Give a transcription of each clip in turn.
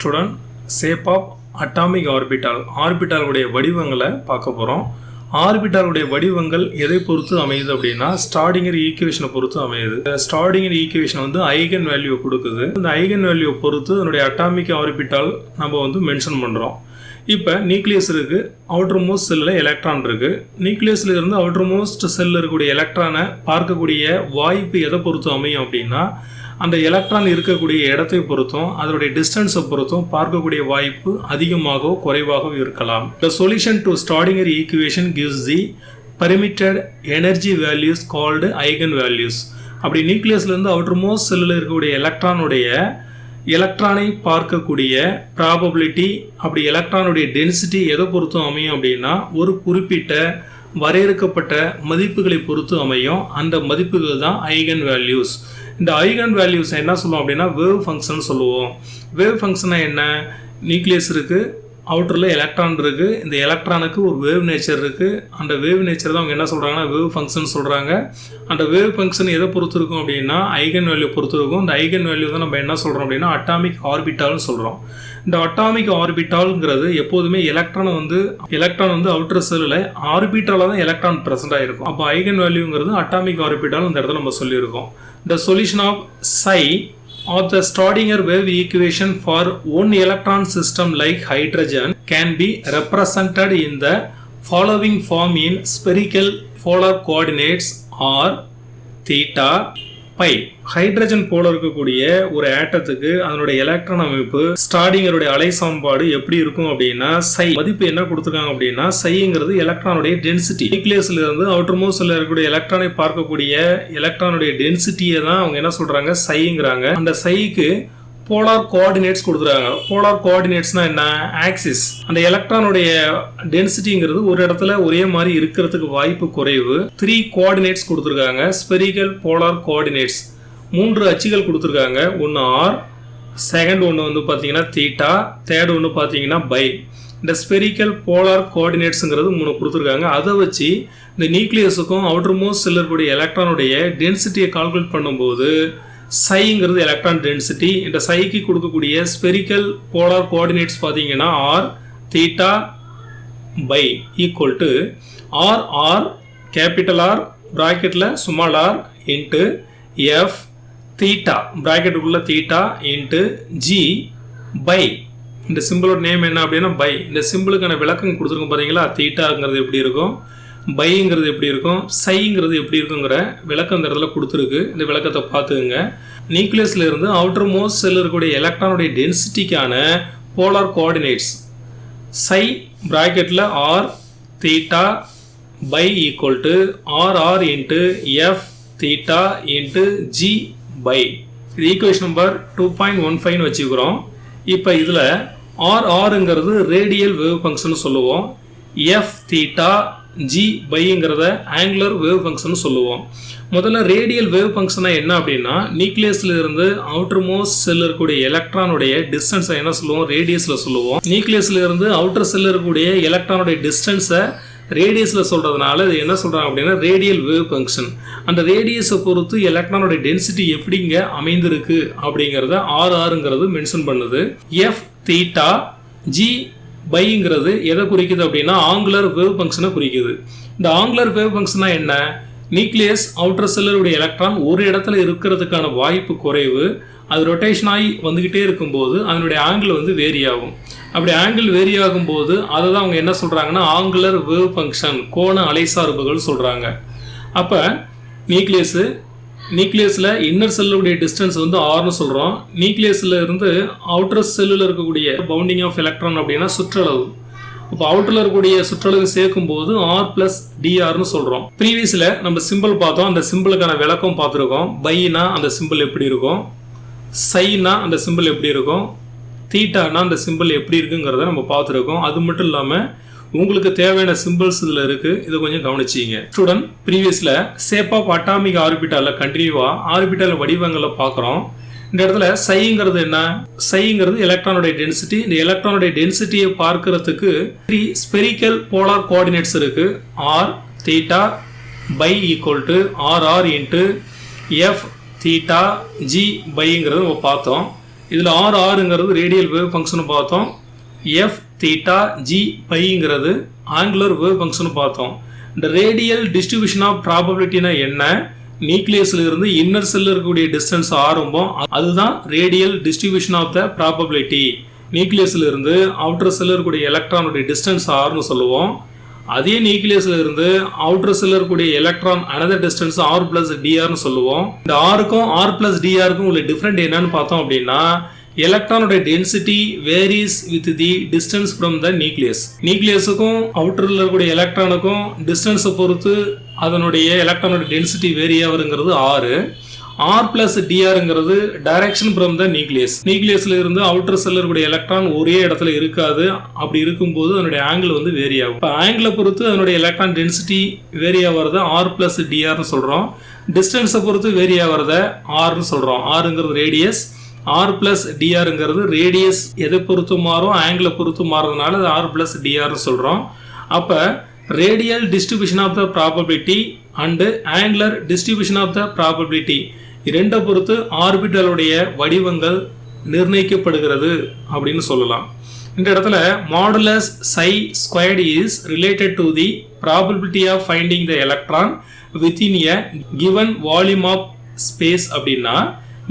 Student shape of atomic ஆர்பிட்டாலுடைய வடிவங்களை பார்க்க போகிறோம். ஆர்பிட்டாலுடைய வடிவங்கள் எதை பொறுத்து அமையுது அப்படின்னா ஸ்டார்டிங்கர் ஈக்குவேஷனை பொறுத்து அமையுது. ஸ்டார்டிங்கர் ஈக்குவேஷன் வந்து ஐகன் வேல்யூ கொடுக்குது. இந்த ஐகன் வேல்யூ பொறுத்து அதனுடைய அட்டாமிக் ஆர்பிட்டால் நம்ம மென்ஷன் பண்ணுறோம். இப்போ நியூக்ளியஸ் இருக்குது, அவுட்டர் மோஸ்ட் செல்லில் எலக்ட்ரான் இருக்குது. நியூக்ளியஸில் இருந்து அவுட்டர் மோஸ்ட் செல்லில் இருக்கக்கூடிய எலக்ட்ரானை பார்க்கக்கூடிய வாய்ப்பு எதை பொறுத்து அமையும் அப்படின்னா அந்த எலக்ட்ரான் இருக்கக்கூடிய இடத்தை பொறுத்தும் அதனுடைய டிஸ்டன்ஸை பொறுத்தும் பார்க்கக்கூடிய வாய்ப்பு அதிகமாகவோ குறைவாகவோ இருக்கலாம். The solution to Schrödinger equation gives the permitted energy values called eigenvalues. அப்படி நியூக்ளியஸ்லேருந்து அவுட்டர் மோஸ்ட் செல்லில் இருக்கக்கூடிய எலக்ட்ரானை பார்க்கக்கூடிய ப்ராபபிலிட்டி, அப்படி எலக்ட்ரானுடைய டென்சிட்டி எதை பொறுத்தும் அமையும் அப்படின்னா ஒரு குறிப்பிட்ட வரையறுக்கப்பட்ட மதிப்புகளை பொறுத்து அமையும். அந்த மதிப்புகள் தான் ஐகன் வேல்யூஸ். இந்த ஐகன் வேல்யூஸ் என்ன சொல்லுவோம் அப்படின்னா வேவ் ஃபங்க்ஷன் சொல்லுவோம். வேவ் ஃபங்க்ஷனா என்ன? நியூக்ளியஸ் இருக்குது, அவுட்டரில் எலக்ட்ரான் இருக்குது. இந்த எலக்ட்ரானுக்கு ஒரு வேவ் நேச்சர் இருக்குது. அந்த வேவ் நேச்சர் தான் அவங்க என்ன சொல்கிறாங்கன்னா வேவ் ஃபங்க்ஷன் சொல்கிறாங்க. அந்த வேவ் ஃபங்க்ஷன் எதை பொறுத்து இருக்கும் அப்படின்னா ஐகன் வேல்யூ பொறுத்து இருக்கும். இந்த ஐகன் வேல்யூ தான் நம்ம என்ன சொல்கிறோம் அப்படின்னா அட்டாமிக் ஆர்பிட்டால்னு சொல்கிறோம். இந்த அட்டாமிக் ஆர்பிட்டால்ங்கிறது எப்போதுமே எலக்ட்ரான் வந்து அவுட்டர் செல்லில் ஆர்பிட்டாலில் தான் எலக்ட்ரான் ப்ரெசென்ட் ஆகிருக்கும். அப்போ ஐகன் வேல்யூங்கிறது அட்டாமிக் ஆர்பிட்டால் இந்த இடத்துல நம்ம சொல்லியிருக்கோம். The solution of psi of the Schrödinger wave equation for one electron system like hydrogen can be represented in the following form in spherical polar coordinates or theta pi. Hydrogen போல இருக்கக்கூடிய ஒரு ஆட்டத்துக்கு அதனுடைய electron அமைப்பு ஸ்டார்டிங்கருடைய அலை சமன்பாடு எப்படி இருக்கும் அப்படின்னா சை மதிப்பு என்ன கொடுத்துருக்காங்க அப்படின்னா சைங்கிறது எலக்ட்ரானுடைய டென்சிட்டி. நியூக்ளியஸ்ல இருந்து அவுட்டர் மோஸ்ட்ல இருக்கக்கூடிய எலக்ட்ரானை பார்க்கக்கூடிய எலக்ட்ரானுடைய டென்சிட்டியை தான் அவங்க என்ன சொல்றாங்க சைங்கிறாங்க. அந்த சைக்கு போலார் கோஆர்டினேட்ஸ் கொடுத்துருக்காங்க. போலார் கோஆர்டினேட்ஸ்னா என்ன? ஆக்சிஸ். அந்த எலக்ட்ரானுடைய டென்சிட்டிங்கிறது ஒரு இடத்துல ஒரே மாதிரி இருக்கிறதுக்கு வாய்ப்பு குறைவு. 3 கோஆர்டினேட்ஸ் கொடுத்துருக்காங்க. ஸ்பெரிக்கல் போலார் கோஆர்டினேட்ஸ் 3 அச்சுகள் கொடுத்துருக்காங்க. ஒன்று ஆர், செகண்ட் ஒன்று பார்த்தீங்கன்னா தீட்டா, தேர்ட் ஒன்று பார்த்தீங்கன்னா பை. இந்த ஸ்பெரிக்கல் போலார் கோஆர்டினேட்ஸுங்கிறது 3 கொடுத்துருக்காங்க. அதை வச்சு இந்த நியூக்ளியஸுக்கும் அவுட்டர் மோஸ்ட் செல்லில் இருக்கக்கூடிய எலக்ட்ரானுடைய டென்சிட்டியை கால்குலேட் பண்ணும்போது சைங்கிறது எலக்ட்ரான் டென்சிட்டி. இந்த சைக்கு கொடுக்கக்கூடிய ஸ்பெரிக்கல் போலார் கோஆர்டினேட்ஸ் பார்த்தீங்கன்னா R theta phi equal to R capital R ப்ராக்கெட்டில் small R into F theta ப்ராக்கெட்டுக்குள்ள தீட்டா இன்ட்டு ஜி பை. இந்த சிம்பிளோட நேம் என்ன அப்படின்னா பை. இந்த சிம்பிளுக்கான விளக்கம் கொடுத்துருக்கோம் பார்த்தீங்களா? தீட்டாங்கிறது எப்படி இருக்கும், பைங்கிறது எப்படி இருக்கும், சைங்கிறது எப்படி இருக்குங்கிற விளக்கம் இந்த இடத்துல கொடுத்துருக்கு. இந்த விளக்கத்தை பார்த்துக்குங்க. நியூக்ளியஸ்ல இருந்து அவுட்டர் மோஸ்ட் செல்லில் இருக்கக்கூடிய எலக்ட்ரானுடைய டென்சிட்டிக்கான போலார் கோஆர்டினேட்ஸ் சை ப்ராக்கெட்டில் R theta phi equal to R into F theta into G phi. இது ஈக்குவேஷன் நம்பர் 2.15 வச்சுக்கிறோம். இப்போ இதில் ஆர்ங்கிறது ரேடியல் வேவ் ஃபங்க்ஷன் சொல்லுவோம். எஃப் தீட்டா ஜி பைங்கிறத ஆங்குலர் வேவ் ஃபங்க்ஷன் சொல்லுவோம். முதல்ல ரேடியல் வேவ் ஃபங்க்ஷனா என்ன அப்படின்னா நியூக்ளியஸ்ல இருந்து அவுட்டர் மோஸ்ட் செல்லில் இருக்கக்கூடிய எலக்ட்ரானுடைய டிஸ்டன்ஸை என்ன சொல்லுவோம்? ரேடியஸ்ல சொல்லுவோம். நியூக்ளியஸ்ல இருந்து அவுட்டர் செல்லில் இருக்கக்கூடிய எலக்ட்ரானுடைய டிஸ்டன்ஸை ரேடியஸில் சொல்கிறதுனால இது என்ன சொல்கிறாங்க அப்படின்னா ரேடியல் வேவ் ஃபங்க்ஷன். அந்த ரேடியஸை பொறுத்து எலக்ட்ரானுடைய டென்சிட்டி எப்படிங்க அமைந்திருக்கு அப்படிங்கிறத ஆர்ங்கிறது மென்ஷன் பண்ணுது. எஃப் தீட்டா ஜி பைங்கிறது எதை குறிக்குது அப்படின்னா ஆங்குலர் வேவ் ஃபங்க்ஷனை குறிக்குது. இந்த ஆங்குலர் வேவ் ஃபங்க்ஷனா என்ன? நியூக்ளியஸ் அவுட்டர் செல்லுடைய எலக்ட்ரான் ஒரு இடத்துல இருக்கிறதுக்கான வாய்ப்பு குறைவு. அது ரொட்டேஷன் ஆகி வந்துக்கிட்டே இருக்கும்போது அதனுடைய ஆங்கிள் வேரி ஆகும். அப்படி ஆங்கிள் வேரி ஆகும்போது அதை தான் அவங்க என்ன சொல்கிறாங்கன்னா ஆங்குலர் வேவ் ஃபங்க்ஷன், கோண அலைசார்புகள் சொல்கிறாங்க. அப்போ நியூக்ளியஸில் இன்னர் செல்லுடைய டிஸ்டன்ஸ் ஆர்னு சொல்கிறோம். நியூக்ளியஸில் இருந்து அவுட்டர் செல்லில் இருக்கக்கூடிய பவுண்டிங் ஆஃப் எலக்ட்ரான் அப்படின்னா சுற்றளவு. இப்போ அவுட்டரில் இருக்கக்கூடிய சுற்றளவு சேர்க்கும்போது ஆர் பிளஸ் டிஆர்னு சொல்கிறோம். ப்ரீவியஸில் நம்ம சிம்பிள் பார்த்தோம். அந்த சிம்பிளுக்கான விளக்கம் பார்த்துருக்கோம். பைனா அந்த சிம்பிள் எப்படி இருக்கும், சைனா அந்த சிம்பிள் எப்படி இருக்கும், தீட்டானா அந்த சிம்பிள் எப்படி இருக்குங்கிறத நம்ம பார்த்துருக்கோம். அது மட்டும் இல்லாமல் உங்களுக்கு தேவையான சிம்பிள்ஸ் இதில் இருக்குது. இதை கொஞ்சம் கவனிச்சிங்க. ஸ்டூடெண்ட் ப்ரீவியஸில் ஷேப் ஆஃப் அட்டாமிக் ஆர்பிட்டாலில் கண்டினியூவாக ஆர்பிட்டால் வடிவங்களை பார்க்குறோம். இந்த இடத்துல சைங்கிறது என்ன? சைங்கிறது எலக்ட்ரானுடைய டென்சிட்டி. இந்த எலக்ட்ரானுடைய டென்சிட்டியை பார்க்கறதுக்கு 3 ஸ்பெரிக்கல் போலார் கோஆர்டினேட்ஸ் இருக்குது. R theta phi equal to R into F theta G பைங்கிறது நம்ம பார்த்தோம். இதில் ஆறுங்கிறது ரேடியல் வேவ் ஃபங்க்ஷன் பார்த்தோம். எஃப் தீட்டா ஜி பைங்கிறது ஆங்குலர் வேவ் ஃபங்க்ஷன் பார்த்தோம். இந்த ரேடியல் டிஸ்ட்ரிபியூஷன் ஆஃப் ப்ராபபிலிட்டினா என்ன? நியூக்ளியஸ்ல இருந்து இன்னர் செல்ல இருக்கக்கூடிய டிஸ்டன்ஸ் ஆரம்பம், அதுதான் radial distribution of the probability. நியூக்ளியஸ்ல இருந்து அவுட்டர் செல்ல இருக்கக்கூடிய எலக்ட்ரானுடைய டிஸ்டன்ஸ் ஆர்னு சொல்லுவோம். அதே நியூக்ளியஸ்ல இருந்து அவுட்டர் செல்ல இருக்கக்கூடிய electron another distance R plus டிஆர்னு சொல்லுவோம். இந்த ஆருக்கும் ஆர் பிளஸ் டிஆருக்கும் உள்ள டிஃபரெண்ட் என்னன்னு பார்த்தோம் அப்படின்னா, எலக்ட்ரானோட density varies with the distance from the nucleus. நியூக்ளியஸுக்கும் அவுட்டரில் இருக்கக்கூடிய எலக்ட்ரானுக்கும் டிஸ்டன்ஸை பொறுத்து அதனுடைய எலக்ட்ரானோட டென்சிட்டி வேரி ஆகுங்கிறது ஆறு. ஆர் பிளஸ் டிஆருங்கிறது டைரக்ஷன் ஃப்ரம் த நியூக்ளியஸ். நியூக்ளியஸ்ல இருந்து அவுட்டர் செல்ல இருக்கக்கூடிய எலக்ட்ரான் ஒரே இடத்துல இருக்காது. அப்படி இருக்கும்போது அதனுடைய ஆங்கிள் வந்து வேரி ஆகும். இப்போ ஆங்கிளை பொறுத்து அதனுடைய எலக்ட்ரான் டென்சிட்டி வேரி ஆகிறத ஆர் பிளஸ் டிஆர்னு சொல்றோம். டிஸ்டன்ஸை பொறுத்து வேரி ஆகிறத ஆர்னு சொல்றோம். ஆறுங்கிறது ரேடியஸ், ஆர் பிளஸ் டிஆருங்கிறது ரேடியஸ் எதை பொறுத்து மாறும், ஆங்கிளை பொறுத்து மாறுறதுனால அது ஆர் பிளஸ் டிஆர்னு சொல்றோம். அப்போ radial distribution of the probability and angular distribution of the probability இரண்டை பொறுத்து ஆர்பிட்டலுடைய வடிவங்கள் நிர்ணயிக்கப்படுகிறது அப்படின்னு சொல்லலாம். இந்த இடத்துல modulus psi squared is related to the probability of finding the electron within a given volume of space அப்படின்னா,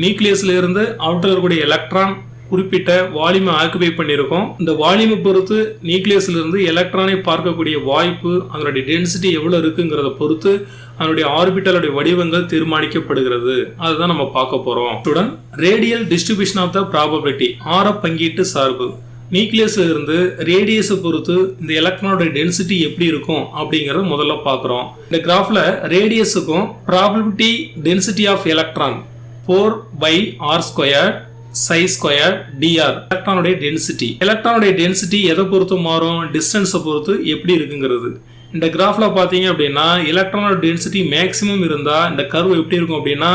நியூக்ளியஸ்ல இருந்து அவுட்டர் இருக்கக்கூடிய எலக்ட்ரான் குறிப்பிட்ட வால்யூமை ஆக்குபை பண்ணியிருக்கோம். இந்த வால்யூமை பொறுத்து நியூக்ளியஸ்ல இருந்து எலக்ட்ரானை பார்க்கக்கூடிய வாய்ப்பு, அதனுடைய டென்சிட்டி எவ்வளவு இருக்குங்கிறத பொறுத்து அதனுடைய ஆர்பிட்டலுடைய வடிவங்கள் தீர்மானிக்கப்படுகிறது. அதுதான் நம்ம பார்க்க போறோம். Student, radial distribution of the probability ஆர பங்கீட்டு சார்பு. நியூக்ளியஸ்ல இருந்து ரேடியஸை பொறுத்து இந்த எலக்ட்ரானோட டென்சிட்டி எப்படி இருக்கும் அப்படிங்கறத முதல்ல பார்க்குறோம். இந்த கிராஃப்ல ரேடியஸுக்கும் probability density of electron 4/r² psi square dr எலக்ட்ரானுடைய டென்சிட்டி. எலக்ட்ரானுடைய டென்சிட்டி எதை பொறுத்து மாறும்? டிஸ்டன்ஸை பொறுத்து எப்படி இருக்குங்கிறது. இந்த கிராஃப்ல பார்த்தீங்க அப்படின்னா எலக்ட்ரானோட டென்சிட்டி மேக்ஸிமம் இருந்தால் இந்த கர்வ் எப்படி இருக்கும் அப்படின்னா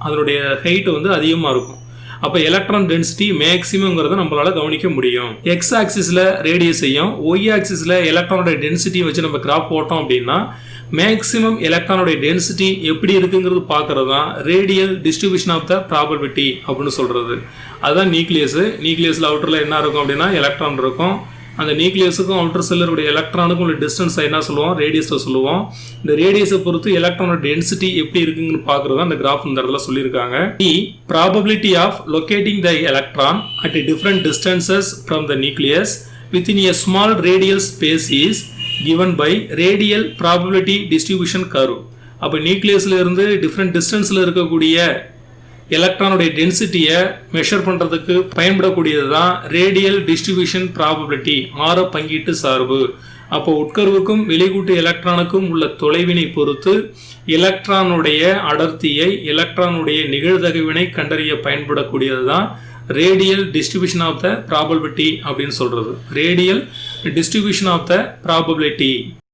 அதனுடைய ஹைட் வந்து அதிகமாக இருக்கும். அப்போ எலக்ட்ரான் டென்சிட்டி மேக்ஸிமம்ங்கிறத நம்மளால கவனிக்க முடியும். எக்ஸ் ஆக்சிஸில் ரேடியஸையும் ஒய் ஆக்சிஸில் எலக்ட்ரானோட டென்சிட்டியும் வச்சு நம்ம கிராஃப் போட்டோம் அப்படின்னா மேக்ஸிமம் எலக்ட்ரானோட டென்சிட்டி எப்படி இருக்குங்கிறது பார்க்கறது தான் radial distribution of the probability அப்படின்னு சொல்றது. அதுதான் நியூக்ளியஸ்ல அவுட்டரில் என்ன இருக்கும் அப்படின்னா எலக்ட்ரான் இருக்கும். அந்த நியூக்ளியஸுக்கும் அவுட்டர் செல்லருடைய எலக்ட்ரானுக்கும் உள்ள டிஸ்டன்ஸ் என்ன சொல்லுவோம்? ரேடியஸை சொல்லுவோம். இந்த ரேடியஸை பொறுத்து எலக்ட்ரானோட டென்சிட்டி எப்படி இருக்குன்னு பார்க்கறது அந்த கிராஃப் இந்த இடத்துல சொல்லியிருக்காங்க. The probability of locating the electron at different distances from the nucleus within a small radial space is given by radial probability distribution curve. அப்போ நியூக்ளியஸ்ல இருந்து டிஃப்ரெண்ட் டிஸ்டன்ஸ்ல இருக்கக்கூடிய எலக்ட்ரானுடைய டென்சிட்டியை மெஷர் பண்றதுக்கு பயன்படக்கூடியது தான் ரேடியல் டிஸ்ட்ரிபியூஷன் ப்ராபபிலிட்டி ஆர பங்கீட்டு சார்பு. அப்போ உட்கருவுக்கும் வெளிக்கூட்டு எலக்ட்ரானுக்கும் உள்ள தொலைவினை பொறுத்து எலக்ட்ரானுடைய அடர்த்தியை, எலக்ட்ரானுடைய நிகழ்தகவினை கண்டறிய பயன்படக்கூடியது தான் radial distribution of the probability அப்படின்னு சொல்றது. Radial distribution of the probability.